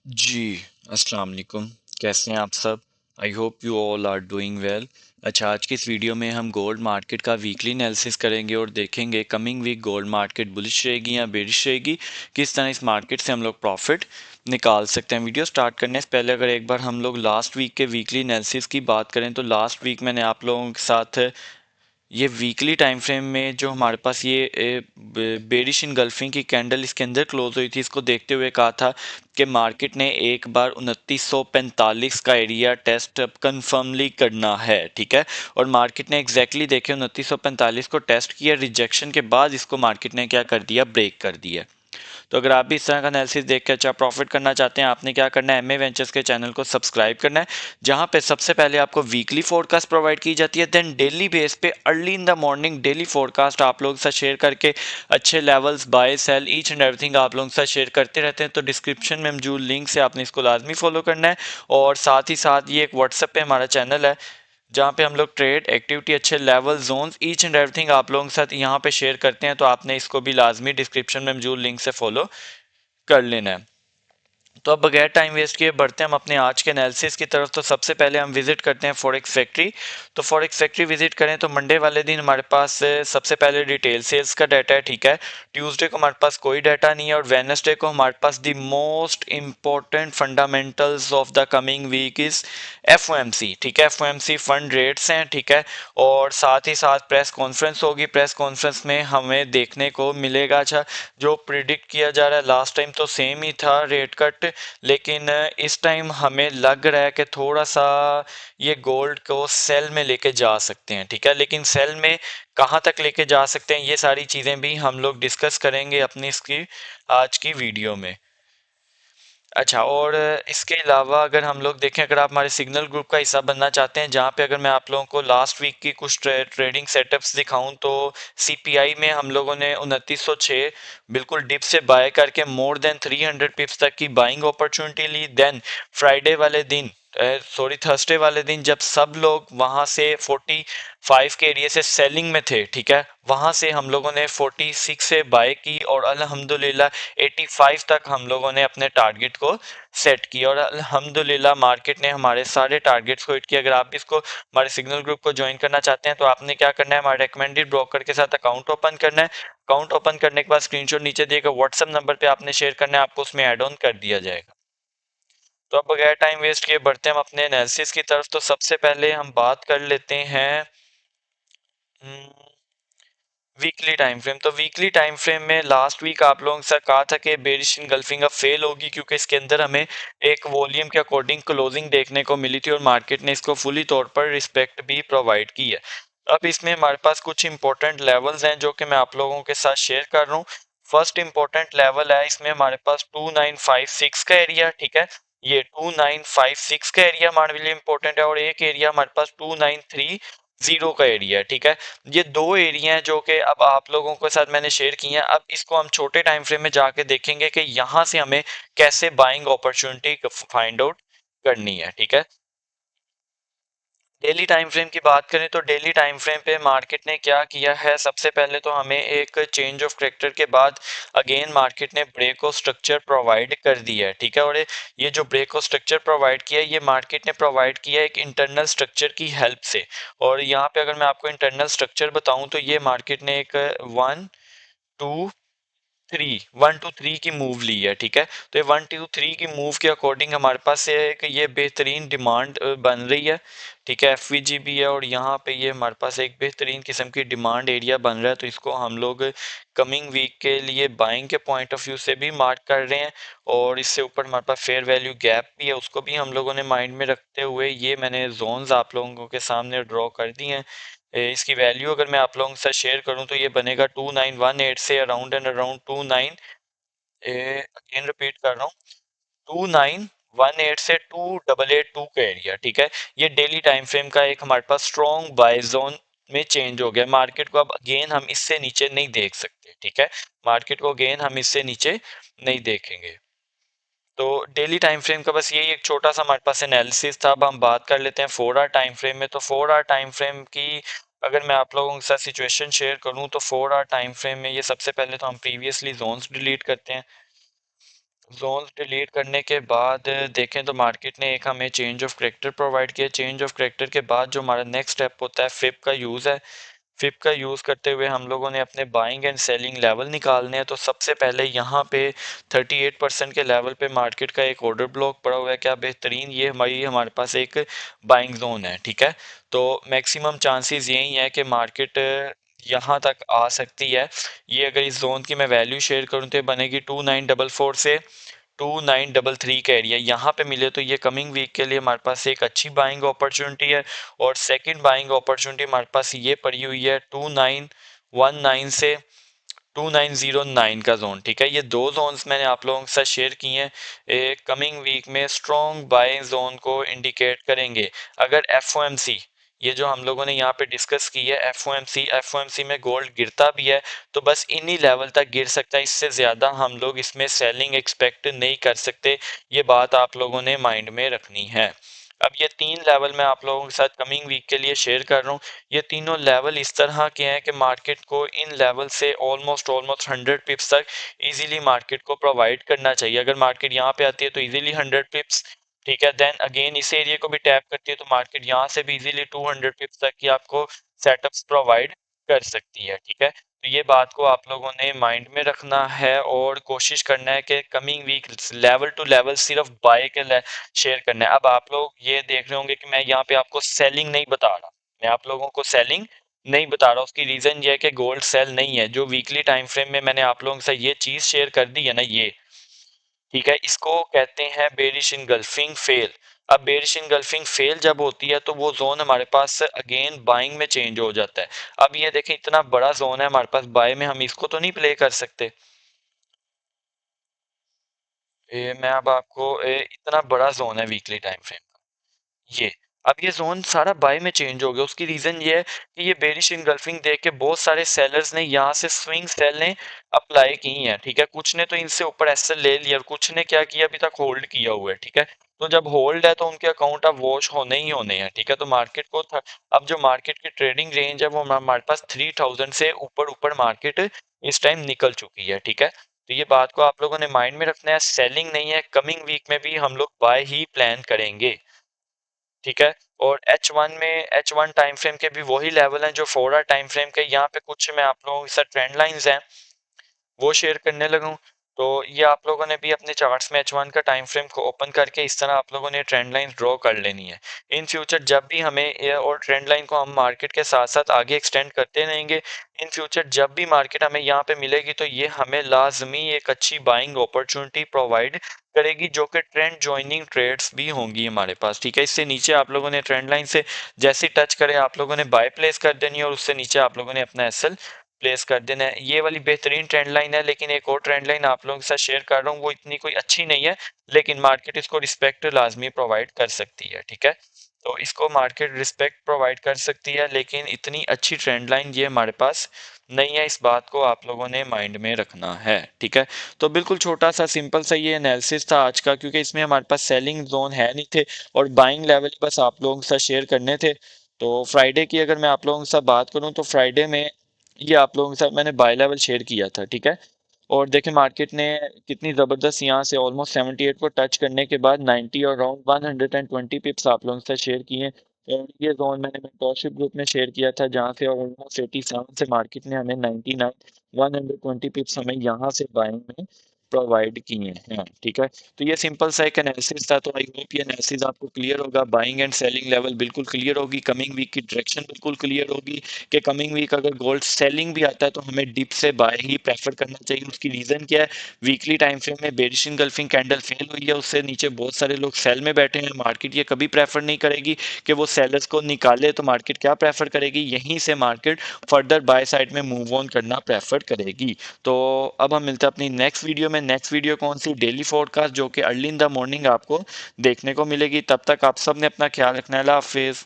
जी, अस्सलाम वालेकुम। कैसे हैं आप सब? I hope you all are doing well. अच्छा, आज की इस वीडियो में हम गोल्ड मार्केट का वीकली एनालिसिस करेंगे और देखेंगे coming week gold market bullish रहेगी या बेरिश रहेगी, किस तरह इस मार्केट से हम लोग प्रॉफिट निकाल सकते हैं। वीडियो स्टार्ट करने से पहले अगर एक बार हम लोग लास्ट वीक के वीकली एनालिसिस की बात करें तो लास्ट वीक मैंने आप लोगों के साथ ये वीकली टाइम फ्रेम में जो हमारे पास ये बेरिश इनगल्फिंग की कैंडल इसके अंदर क्लोज हुई थी, इसको देखते हुए कहा था कि मार्केट ने एक बार 2945 का एरिया टेस्ट अब कन्फर्मली करना है। ठीक है, और मार्केट ने एग्जैक्टली देखे 2945 को टेस्ट किया, रिजेक्शन के बाद इसको मार्केट ने क्या कर दिया, ब्रेक कर दिया। तो अगर आप भी इस तरह का एनालिसिस देख के अच्छा प्रॉफिट करना चाहते हैं, आपने क्या करना है, एमए वेंचर्स के चैनल को सब्सक्राइब करना है, जहां पे सबसे पहले आपको वीकली फोरकास्ट प्रोवाइड की जाती है, देन डेली बेस पे early in the morning daily forecast आप लोगों के साथ शेयर करके अच्छे levels buy sell each and everything आप लोगों के साथ शेयर करते रहते हैं। तो डिस्क्रिप्शन में मौजूद लिंक से आपने इसको लाजमी फॉलो करना है। और साथ ही साथ ये एक व्हाट्सएप पे हमारा चैनल है, जहाँ पे हम लोग ट्रेड एक्टिविटी अच्छे level zones each and everything आप लोगों के साथ यहाँ पे शेयर करते हैं। तो आपने इसको भी लाजमी डिस्क्रिप्शन में मौजूद लिंक से फॉलो कर लेना है। तो अब बगैर टाइम वेस्ट किए बढ़ते हैं हम अपने आज के एनालिसिस की तरफ। तो सबसे पहले हम विजिट करते हैं फॉरेक्स फैक्ट्री। तो फॉरेक्स फैक्ट्री विजिट करें तो मंडे वाले दिन हमारे पास सबसे पहले डिटेल सेल्स का डाटा है। ठीक है, ट्यूसडे को हमारे पास कोई डाटा नहीं है और वेडनेसडे को हमारे पास the most important fundamentals of the coming week is FOMC. ठीक है, एफओएमसी फंड रेट्स हैं। ठीक है, और साथ ही साथ प्रेस कॉन्फ्रेंस होगी। प्रेस कॉन्फ्रेंस में हमें देखने को मिलेगा, अच्छा जो प्रिडिक्ट किया जा रहा है लास्ट टाइम तो सेम ही था रेट कट, लेकिन इस टाइम हमें लग रहा है कि थोड़ा सा ये गोल्ड को सेल में लेके जा सकते हैं। ठीक है, लेकिन सेल में कहाँ तक लेके जा सकते हैं, ये सारी चीज़ें भी हम लोग डिस्कस करेंगे अपनी इसकी आज की वीडियो में। अच्छा, और इसके अलावा अगर हम लोग देखें, अगर आप हमारे सिग्नल ग्रुप का हिस्सा बनना चाहते हैं, जहाँ पे अगर मैं आप लोगों को लास्ट वीक की कुछ ट्रेडिंग सेटअप्स दिखाऊं, तो सीपीआई में हम लोगों ने 2906 बिल्कुल डिप से बाय करके मोर देन 300 पिप्स तक की बाइंग अपॉर्चुनिटी ली। देन फ्राइडे वाले दिन, सॉरी थर्सडे वाले दिन, जब सब लोग वहां से 45 के एरिया से सेलिंग में थे, ठीक है, वहां से हम लोगों ने 46 से बाय की और अल्हम्दुलिल्लाह 85 तक हम लोगों ने अपने टारगेट को सेट किया और अल्हम्दुलिल्लाह मार्केट ने हमारे सारे टारगेट्स को हिट किया। अगर आप भी इसको हमारे सिग्नल ग्रुप को ज्वाइन करना चाहते हैं तो आपने क्या करना है, हमारे रिकमेंडेड ब्रोकर के साथ अकाउंट ओपन करना है। अकाउंट ओपन करने के बाद स्क्रीनशॉट नीचे दिए गए व्हाट्सएप नंबर पे आपने शेयर करना है, आपको उसमें ऐड ऑन कर दिया जाएगा। तो अब बगैर टाइम वेस्ट किए बढ़ते हैं हम अपने एनालिसिस की तरफ। तो सबसे पहले हम बात कर लेते हैं वीकली टाइम फ्रेम। तो वीकली टाइम फ्रेम में लास्ट वीक आप लोगों से कहा था कि बेरिश इनगल्फिंग अब फेल होगी, क्योंकि इसके अंदर हमें एक वॉल्यूम के अकॉर्डिंग क्लोजिंग देखने को मिली थी और मार्केट ने इसको फुली तौर पर रिस्पेक्ट भी प्रोवाइड की है। अब इसमें हमारे पास कुछ इंपॉर्टेंट लेवल्स हैं जो कि मैं आप लोगों के साथ शेयर कर रहा हूँ। फर्स्ट इंपॉर्टेंट लेवल है इसमें हमारे पास 2956 का एरिया। ठीक है, ये 2956 का एरिया हमारे लिए इंपॉर्टेंट है और एक एरिया हमारे पास 2930 का एरिया है। ठीक है, ये दो एरिया हैं जो कि अब आप लोगों के साथ मैंने शेयर किए हैं। अब इसको हम छोटे टाइम फ्रेम में जाके देखेंगे कि यहाँ से हमें कैसे बाइंग अपॉर्चुनिटी फाइंड आउट करनी है। ठीक है, डेली टाइम फ्रेम की बात करें तो डेली टाइम फ्रेम पे मार्केट ने क्या किया है, सबसे पहले तो हमें एक चेंज ऑफ करेक्टर के बाद अगेन मार्केट ने ब्रेक ऑफ स्ट्रक्चर प्रोवाइड कर दिया है। ठीक है, और ये जो ब्रेक ऑफ स्ट्रक्चर प्रोवाइड किया है, ये मार्केट ने प्रोवाइड किया है एक इंटरनल स्ट्रक्चर की हेल्प से। और यहाँ पे अगर मैं आपको इंटरनल स्ट्रक्चर बताऊं तो ये मार्केट ने एक 1 2 3 की मूव ली है। ठीक है, तो ये 1 2 3 की मूव के अकॉर्डिंग हमारे पास ये बेहतरीन डिमांड बन रही है। ठीक है, एफवीजी भी है और यहाँ पे ये हमारे पास एक बेहतरीन किस्म की डिमांड एरिया बन रहा है। तो इसको हम लोग कमिंग वीक के लिए बाइंग के पॉइंट ऑफ व्यू से भी मार्क कर रहे हैं। और इससे ऊपर हमारे पास फेयर वैल्यू गैप भी है, उसको भी हम लोगों ने माइंड में रखते हुए ये मैंने जोन्स आप लोगों के सामने ड्रॉ कर दी हैं। इसकी वैल्यू अगर मैं आप लोगों के साथ शेयर करूं तो ये बनेगा 2918 से around and around 29, again repeat कर रहा हूँ, 2918 से 2882 का एरिया। ठीक है, ये डेली टाइम फ्रेम का एक हमारे पास स्ट्रॉन्ग बाय जोन में चेंज हो गया। मार्केट को अब अगेन हम इससे नीचे नहीं देख सकते। ठीक है, मार्केट को अगेन हम इससे नीचे नहीं देखेंगे। तो डेली टाइम फ्रेम का बस यही एक छोटा सा हमारे पास एनालिसिस था। अब हम बात कर लेते हैं 4 आवर टाइम फ्रेम में। तो 4 आवर टाइम फ्रेम की अगर मैं आप लोगों के साथ सिचुएशन शेयर करूं तो 4 आवर टाइम फ्रेम में ये सबसे पहले तो हम प्रीवियसली जोन्स डिलीट करते हैं। जोन्स डिलीट करने के बाद देखें तो मार्केट ने एक हमें चेंज ऑफ करेक्टर प्रोवाइड किया। चेंज ऑफ करेक्टर के बाद जो हमारा नेक्स्ट स्टेप होता है फिप का यूज़ है। फिप का यूज़ करते हुए हम लोगों ने अपने बाइंग एंड सेलिंग लेवल निकालने हैं। तो सबसे पहले यहाँ पे 38% के लेवल पे मार्केट का एक ऑर्डर ब्लॉक पड़ा हुआ है। क्या बेहतरीन, ये हमारे पास एक बाइंग जोन है, ठीक है। तो मैक्सिमम चांसेस यही है कि मार्केट यहाँ तक आ सकती है। ये अगर इस जोन की मैं वैल्यू शेयर करूँ तो बनेगी 2944 से 2933 का एरिया यहाँ पे मिले तो ये कमिंग वीक के लिए हमारे पास एक अच्छी बाइंग अपॉर्चुनिटी है। और सेकंड बाइंग अपॉर्चुनिटी हमारे पास ये पड़ी हुई है 2919 से 2909 का जोन, ठीक है। ये दो जोन्स मैंने आप लोगों के साथ शेयर किए हैं, एक कमिंग वीक में स्ट्रॉन्ग बाइंग जोन को इंडिकेट करेंगे। अगर एफओएमसी, ये जो हम लोगों ने यहाँ पे डिस्कस की है, एफओएमसी में गोल्ड गिरता भी है तो बस इन्हीं लेवल तक गिर सकता है, इससे ज़्यादा हम लोग इसमें सेलिंग एक्सपेक्ट नहीं कर सकते। ये बात आप लोगों ने माइंड में रखनी है। अब ये तीन लेवल मैं आप लोगों के साथ कमिंग वीक के लिए शेयर कर रहा हूँ। ये तीनों लेवल इस तरह के हैं कि मार्केट को इन लेवल से ऑलमोस्ट ऑलमोस्ट 100 पिप्स तक इजीली मार्केट को प्रोवाइड करना चाहिए। अगर मार्केट यहाँ पे आती है तो इजीली 100 पिप्स, ठीक है। देन अगेन इस एरिया को भी टैप करती है तो मार्केट यहाँ से भी इजीली 200 पिप्स तक की आपको सेटअप्स प्रोवाइड कर सकती है, ठीक है। तो ये बात को आप लोगों ने माइंड में रखना है और कोशिश करना है कि coming week level to level सिर्फ बाय के शेयर करना है। अब आप लोग ये देख रहे होंगे कि मैं यहाँ पे आपको सेलिंग नहीं बता रहा, मैं आप लोगों को सेलिंग नहीं बता रहा। उसकी रीजन ये है कि गोल्ड सेल नहीं है। जो वीकली टाइम फ्रेम में मैंने आप लोगों से ये चीज शेयर कर दी है ना, ये ठीक है, इसको कहते हैं बेरिश इनगल्फिंग फेल। अब बेरिश इनगल्फिंग फेल जब होती है तो वो जोन हमारे पास अगेन बाइंग में चेंज हो जाता है। अब ये देखें इतना बड़ा जोन है हमारे पास बाय में, हम इसको तो नहीं प्ले कर सकते। मैं अब आपको इतना बड़ा जोन है वीकली टाइम फ्रेम, ये अब ये जोन सारा बाय में चेंज हो गया। उसकी रीजन ये है कि ये बेरिश इनगल्फिंग देख के बहुत सारे सेलर्स ने यहाँ से स्विंग सेल ने अप्लाई की हैं, ठीक है। कुछ ने तो इनसे ऊपर एसएल ले लिया और कुछ ने क्या किया, अभी तक होल्ड किया हुआ है, ठीक है। तो जब होल्ड है तो उनके अकाउंट अब वॉश होने ही होने हैं, ठीक है। तो मार्केट को अब जो मार्केट की ट्रेडिंग रेंज है वो हमारे पास 3000 से ऊपर ऊपर मार्केट इस टाइम निकल चुकी है, ठीक है। तो ये बात को आप लोगों ने माइंड में रखना है, सेलिंग नहीं है, कमिंग वीक में भी हम लोग बाय ही प्लान करेंगे, ठीक है। और एच वन टाइम फ्रेम के भी वही लेवल हैं जो 4 आवर टाइम फ्रेम के। यहाँ पे कुछ मैं आप लोगों के साथ ट्रेंड लाइंस हैं वो शेयर करने लगा हूँ। तो ये आप लोगों ने भी अपने चार्ट्स में H1 का टाइम फ्रेम को ओपन करके इस तरह आप लोगों ने ट्रेंड लाइन ड्रॉ कर लेनी है। इन फ्यूचर जब भी हमें और ट्रेंड लाइन को हम मार्केट के साथ साथ आगे एक्सटेंड करते रहेंगे। इन फ्यूचर जब भी मार्केट हमें यहाँ पे मिलेगी तो ये हमें लाजमी एक अच्छी बाइंग अपॉर्चुनिटी प्रोवाइड करेगी, जो कि ट्रेंड ज्वाइनिंग ट्रेड्स भी होंगी हमारे पास, ठीक है। इससे नीचे आप लोगों ने ट्रेंड लाइन से जैसे टच करे आप लोगों ने बाय प्लेस कर देनी है और उससे नीचे आप लोगों ने अपना एसएल प्लेस कर देना है। ये वाली बेहतरीन ट्रेंड लाइन है, लेकिन एक और ट्रेंड लाइन आप लोगों के साथ शेयर कर रहा हूँ, वो इतनी कोई अच्छी नहीं है, लेकिन मार्केट इसको रिस्पेक्ट लाजमी प्रोवाइड कर सकती है, ठीक है। तो इसको मार्केट रिस्पेक्ट प्रोवाइड कर सकती है, लेकिन इतनी अच्छी ट्रेंड लाइन ये हमारे पास नहीं है। इस बात को आप लोगों ने माइंड में रखना है, ठीक है। तो बिल्कुल छोटा सा सिंपल सा ये एनालिसिस था आज का, क्योंकि इसमें हमारे पास सेलिंग जोन है नहीं थे और बाइंग लेवल बस आप लोगों के साथ शेयर करने थे। तो फ्राइडे की अगर मैं आप लोगों के साथ बात करूं तो फ्राइडे में ये आप लोगों के साथ मैंने बाय लेवल शेयर किया था, ठीक है। और देखें मार्केट ने कितनी ज़बरदस्त यहाँ से ऑलमोस्ट 78 को टच करने के बाद 90 और अराउंड 120 पिप्स आप लोगों के साथ शेयर किए। और ये जोन मैंने मेंटरशिप ग्रुप में शेयर किया था जहाँ से ऑलमोस्ट 87 से मार्केट ने हमें 99 120 पिप्स हमें यहाँ से बाइंग में प्रोवाइड किए हैं, ठीक है। तो ये सिंपल सा एक एनालिसिस था। तो आई होप ये एनालिसिस आपको क्लियर होगा, बाइंग एंड सेलिंग लेवल बिल्कुल क्लियर होगी, कमिंग वीक की डायरेक्शन बिल्कुल क्लियर होगी कि कमिंग वीक अगर गोल्ड सेलिंग भी आता है तो हमें डिप से बाय ही प्रेफर करना चाहिए। उसकी रीज़न क्या है, वीकली टाइम फ्रेम में बेरिश इनगल्फिंग कैंडल फेल हुई है, उससे नीचे बहुत सारे लोग सेल में बैठे हैं। मार्केट ये कभी प्रेफर नहीं करेगी कि वो सेलर्स को निकाले, तो मार्केट क्या प्रेफर करेगी, यहीं से मार्केट फर्दर बाय साइड में मूव ऑन करना प्रेफर करेगी। तो अब हम मिलते हैं अपनी नेक्स्ट वीडियो में। नेक्स्ट वीडियो कौन सी, डेली फोरकास्ट, जो कि अर्ली इन द मॉर्निंग आपको देखने को मिलेगी। तब तक आप सब ने अपना ख्याल रखना है। अल्लाह हाफिज़।